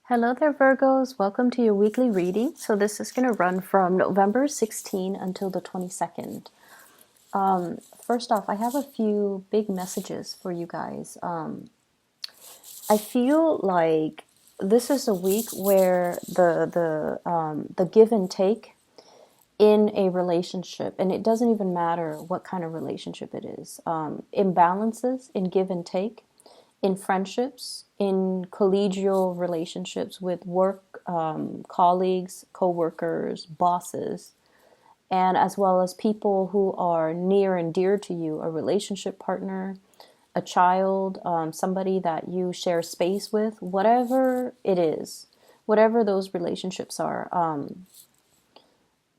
Hello there, Virgos. Welcome to your weekly reading. So this is going to run from November 16 until the 22nd. First off, I have a few big messages for you guys. I feel like this is a week where the give and take in a relationship, and it doesn't even matter what kind of relationship it is, imbalances in give and take in friendships, in collegial relationships with work colleagues, co-workers, bosses, and as well as people who are near and dear to you, a relationship partner, a child, somebody that you share space with, whatever it is, whatever those relationships are.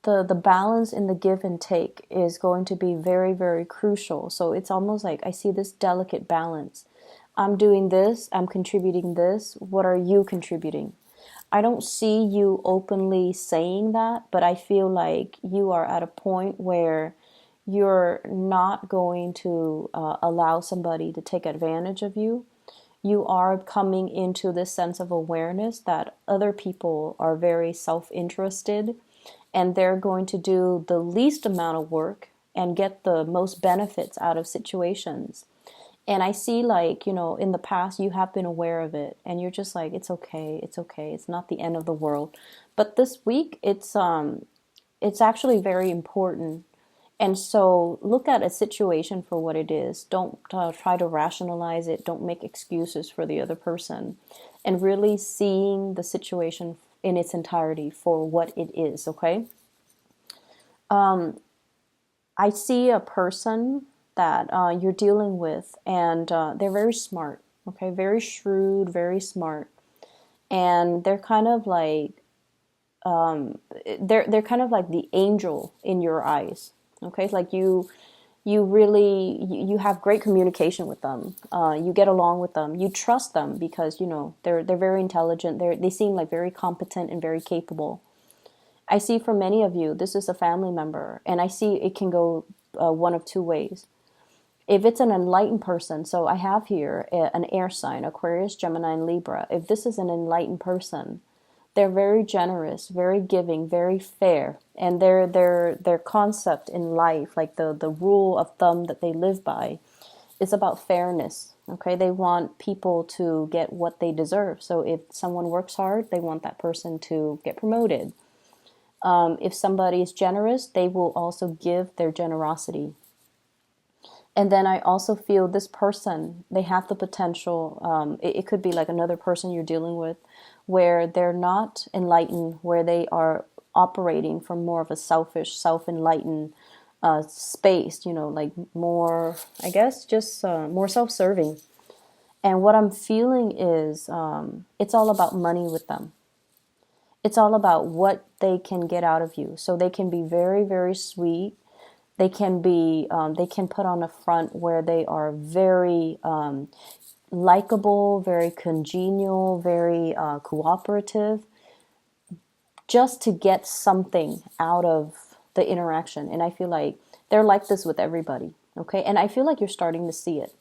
The balance in the give and take is going to be very, very crucial. So it's almost like I see this delicate balance. I'm doing this, I'm contributing this. What are you contributing? I don't see you openly saying that, but I feel like you are at a point where you're not going to allow somebody to take advantage of you. You are coming into this sense of awareness that other people are very self-interested and they're going to do the least amount of work and get the most benefits out of situations. And I see, like, in the past, you have been aware of it and you're just like, it's okay. It's okay. It's not the end of the world. But this week, it's actually very important. And so look at a situation for what it is. Don't try to rationalize it. Don't make excuses for the other person. And really seeing the situation in its entirety for what it is, okay? I see a person that you're dealing with, and they're very smart, okay? Very shrewd, very smart. And they're kind of like, they're kind of like the angel in your eyes, okay? Like you really you have great communication with them. You get along with them. You trust them because they're very intelligent. They seem like very competent and very capable. I see for many of you, this is a family member, and I see it can go one of two ways. If it's an enlightened person, so I have here an air sign, Aquarius, Gemini, and Libra. If this is an enlightened person, they're very generous, very giving, very fair, and their concept in life, like the rule of thumb that they live by, is about fairness. Okay, they want people to get what they deserve. So if someone works hard, they want that person to get promoted. If somebody is generous, they will also give their generosity. And then I also feel this person, they have the potential, it could be like another person you're dealing with, where they're not enlightened, where they are operating from more of a selfish, self-enlightened space, like more, I guess, just more self-serving. And what I'm feeling is it's all about money with them. It's all about what they can get out of you. So they can be very, very sweet. They can be, they can put on a front where they are very likable, very congenial, very cooperative, just to get something out of the interaction. And I feel like they're like this with everybody, okay? And I feel like you're starting to see it.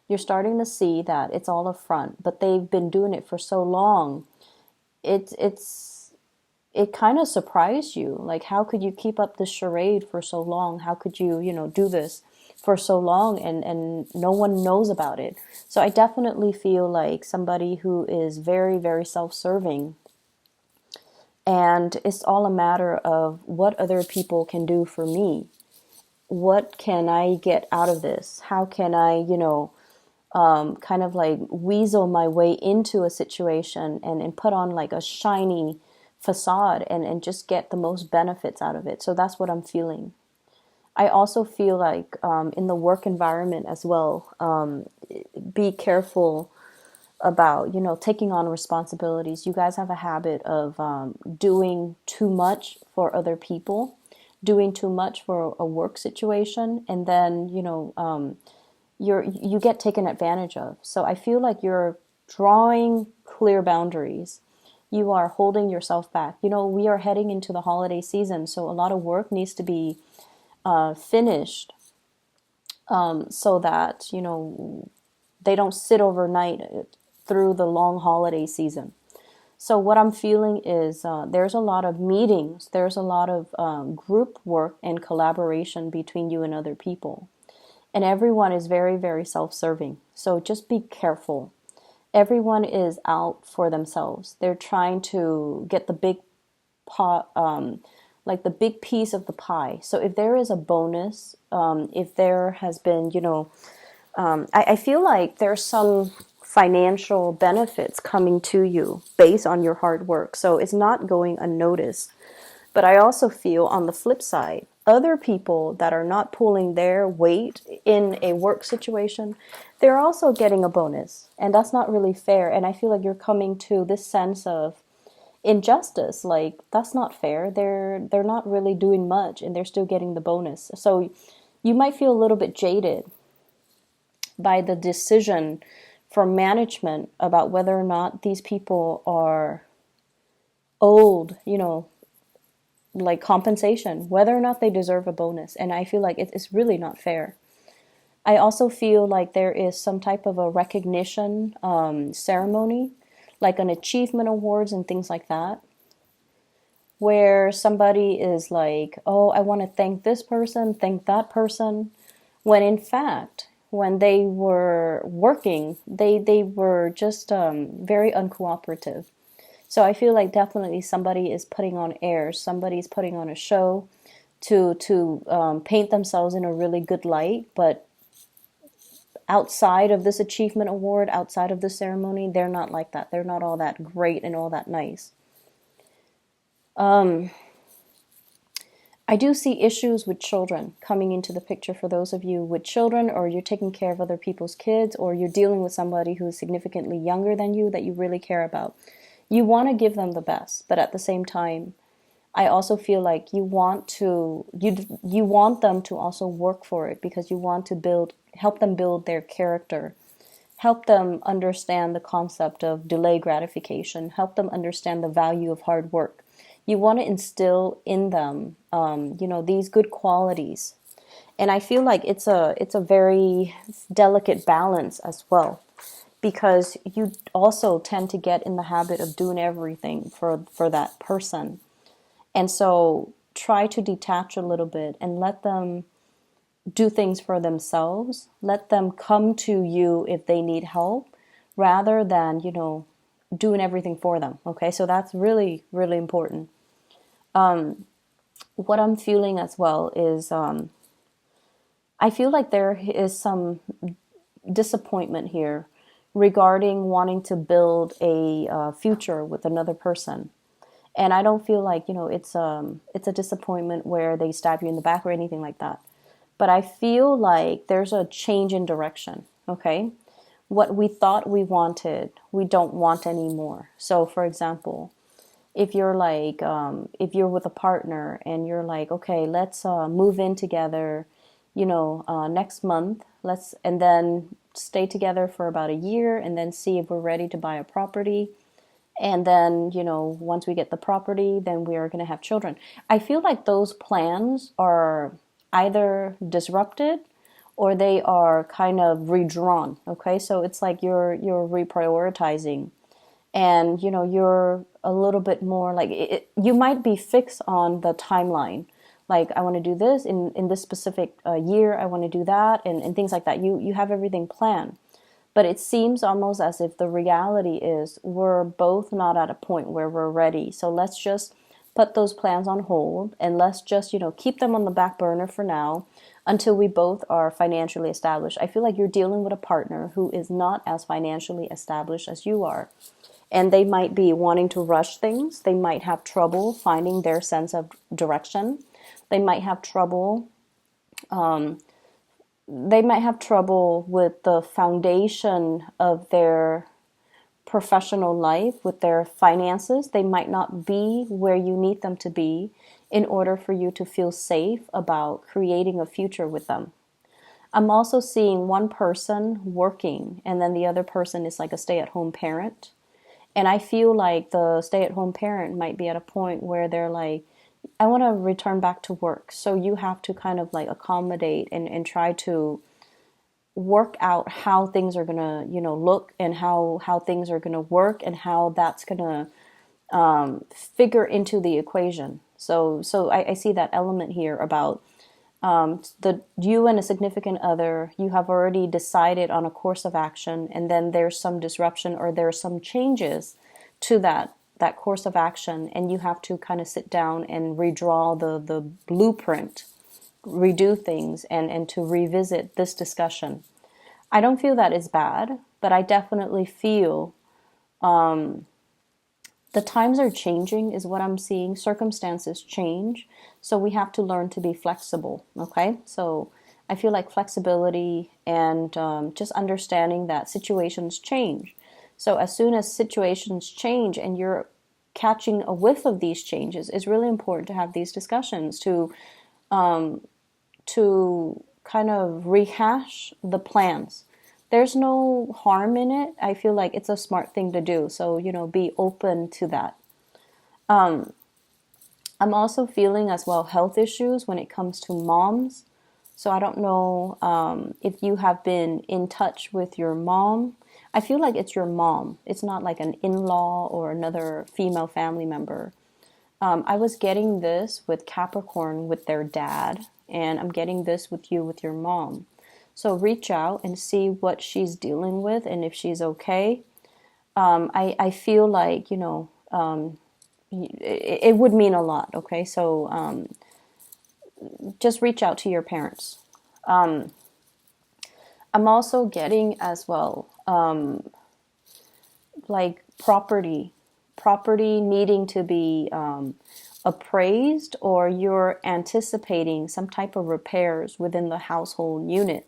You're starting to see that it's all a front, but they've been doing it for so long. It kind of surprised you. Like, how could you keep up this charade for so long? How could you, do this for so long and no one knows about it? So I definitely feel like somebody who is very, very self-serving. And it's all a matter of what other people can do for me. What can I get out of this? How can I, kind of like weasel my way into a situation and put on like a shiny facade and just get the most benefits out of it. So that's what I'm feeling. I also feel like in the work environment as well, be careful about, taking on responsibilities. You guys have a habit of doing too much for other people, doing too much for a work situation, and then, you get taken advantage of. So I feel like you're drawing clear boundaries. You are holding yourself back. We are heading into the holiday season, so a lot of work needs to be finished so that, they don't sit overnight through the long holiday season. So what I'm feeling is there's a lot of meetings, there's a lot of group work and collaboration between you and other people. And everyone is very, very self-serving. So just be careful. Everyone is out for themselves. They're trying to get the big pot, like the big piece of the pie. So if there is a bonus, if there has been, I feel like there's some financial benefits coming to you based on your hard work. So it's not going unnoticed. But I also feel on the flip side, other people that are not pulling their weight in a work situation, they're also getting a bonus. And that's not really fair. And I feel like you're coming to this sense of injustice. Like, that's not fair. They're not really doing much and they're still getting the bonus. So you might feel a little bit jaded by the decision from management about whether or not these people are owed, like compensation, whether or not they deserve a bonus. And I feel like it's really not fair. I also feel like there is some type of a recognition ceremony, like an achievement awards and things like that, where somebody is like, oh, I want to thank this person, thank that person, when in fact, when they were working, they were just very uncooperative. So I feel like definitely somebody is putting on airs, somebody's putting on a show to paint themselves in a really good light, but outside of this achievement award, outside of this ceremony, they're not like that. They're not all that great and all that nice. I do see issues with children coming into the picture for those of you with children, or you're taking care of other people's kids, or you're dealing with somebody who's significantly younger than you that you really care about. You want to give them the best, but at the same time, I also feel like you want them to also work for it, because you want to help them build their character, help them understand the concept of delay gratification, help them understand the value of hard work. You want to instill in them, these good qualities. And I feel like it's a very delicate balance as well, because you also tend to get in the habit of doing everything for that person. And so try to detach a little bit and let them do things for themselves. Let them come to you if they need help, rather than, doing everything for them. Okay, so that's really, really important. What I'm feeling as well is I feel like there is some disappointment here regarding wanting to build a future with another person. And I don't feel like, it's a disappointment where they stab you in the back or anything like that. But I feel like there's a change in direction, okay? What we thought we wanted, we don't want anymore. So, for example, if you're like, if you're with a partner and you're like, okay, let's move in together, next month, and then stay together for about a year and then see if we're ready to buy a property. And then, once we get the property, then we are going to have children. I feel like those plans are either disrupted or they are kind of redrawn. Okay. So it's like you're reprioritizing, and, you're a little bit more like you might be fixed on the timeline. Like, I want to do this in this specific year. I want to do that and things like that. You have everything planned. But it seems almost as if the reality is we're both not at a point where we're ready. So let's just put those plans on hold, and let's just, keep them on the back burner for now until we both are financially established. I feel like you're dealing with a partner who is not as financially established as you are. And they might be wanting to rush things. They might have trouble finding their sense of direction. They might have trouble with the foundation of their professional life, with their finances. They might not be where you need them to be in order for you to feel safe about creating a future with them. I'm also seeing one person working, and then the other person is like a stay-at-home parent. And I feel like the stay-at-home parent might be at a point where they're like, I want to return back to work. So you have to kind of like accommodate and try to work out how things are going to, look, and how things are going to work, and how that's going to figure into the equation. So I see that element here about the you and a significant other, you have already decided on a course of action, and then there's some disruption or there are some changes to that course of action, and you have to kind of sit down and redraw the blueprint, redo things, and to revisit this discussion. I don't feel that is bad, but I definitely feel the times are changing is what I'm seeing. Circumstances change. So we have to learn to be flexible. Okay. So I feel like flexibility and just understanding that situations change. So as soon as situations change and you're catching a whiff of these changes, it's really important to have these discussions to kind of rehash the plans. There's no harm in it. I feel like it's a smart thing to do. So, be open to that. I'm also feeling as well health issues when it comes to moms. So I don't know if you have been in touch with your mom. I feel like it's your mom. It's not like an in-law or another female family member. I was getting this with Capricorn with their dad, and I'm getting this with you with your mom. So reach out and see what she's dealing with and if she's okay. I feel like, it would mean a lot, okay? So just reach out to your parents. I'm also getting as well, like property needing to be appraised, or you're anticipating some type of repairs within the household unit,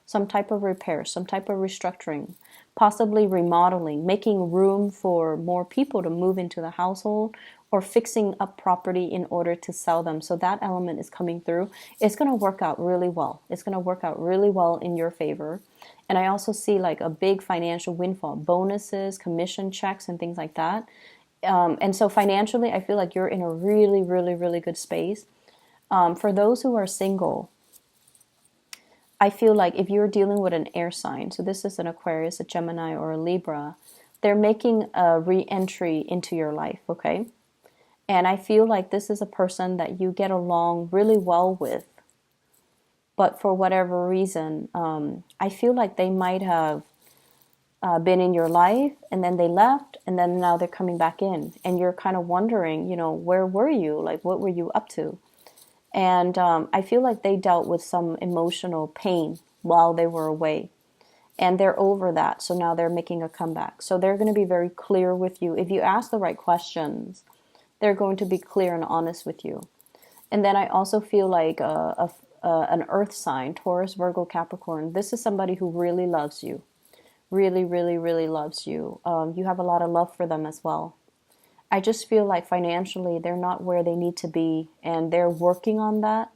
some type of repair, some type of restructuring, possibly remodeling, making room for more people to move into the household, or fixing up property in order to sell them. So that element is coming through. It's going to work out really well. It's going to work out really well in your favor. And I also see like a big financial windfall, bonuses, commission checks, and things like that. And so financially, I feel like you're in a really, really, really good space. For those who are single, I feel like if you're dealing with an air sign, so this is an Aquarius, a Gemini, or a Libra, they're making a re-entry into your life, okay? And I feel like this is a person that you get along really well with, but for whatever reason, I feel like they might have been in your life, and then they left, and then now they're coming back in, and you're kind of wondering, where were you? Like, what were you up to? And I feel like they dealt with some emotional pain while they were away. And they're over that. So now they're making a comeback. So they're going to be very clear with you. If you ask the right questions, they're going to be clear and honest with you. And then I also feel like an earth sign, Taurus, Virgo, Capricorn. This is somebody who really loves you. Really, really, really loves you. You have a lot of love for them as well. I just feel like financially they're not where they need to be, and they're working on that.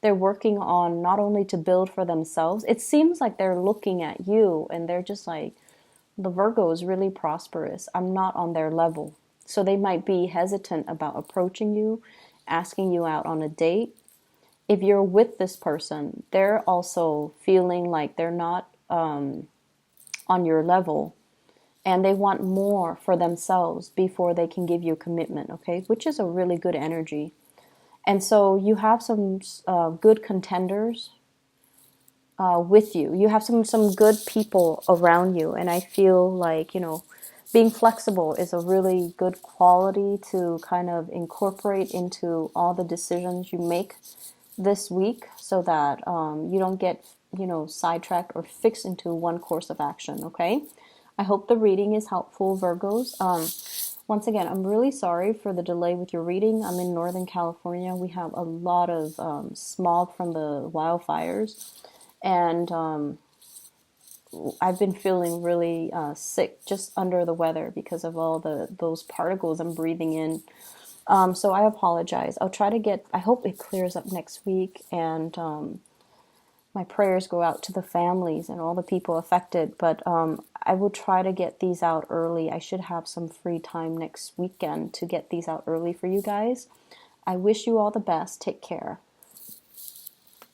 They're working on not only to build for themselves. It seems like they're looking at you and they're just like, the Virgo is really prosperous. I'm not on their level. So they might be hesitant about approaching you, asking you out on a date. If you're with this person, they're also feeling like they're not on your level. And they want more for themselves before they can give you commitment, okay? Which is a really good energy. And so you have some good contenders with you. You have some good people around you. And I feel like, being flexible is a really good quality to kind of incorporate into all the decisions you make this week, so that you don't get, sidetracked or fixed into one course of action, okay? I hope the reading is helpful, Virgos. Once again, I'm really sorry for the delay with your reading. I'm in Northern California. We have a lot of smog from the wildfires. And I've been feeling really sick, just under the weather, because of all those particles I'm breathing in. So I apologize. I hope it clears up next week. And my prayers go out to the families and all the people affected, but I will try to get these out early. I should have some free time next weekend to get these out early for you guys. I wish you all the best. Take care.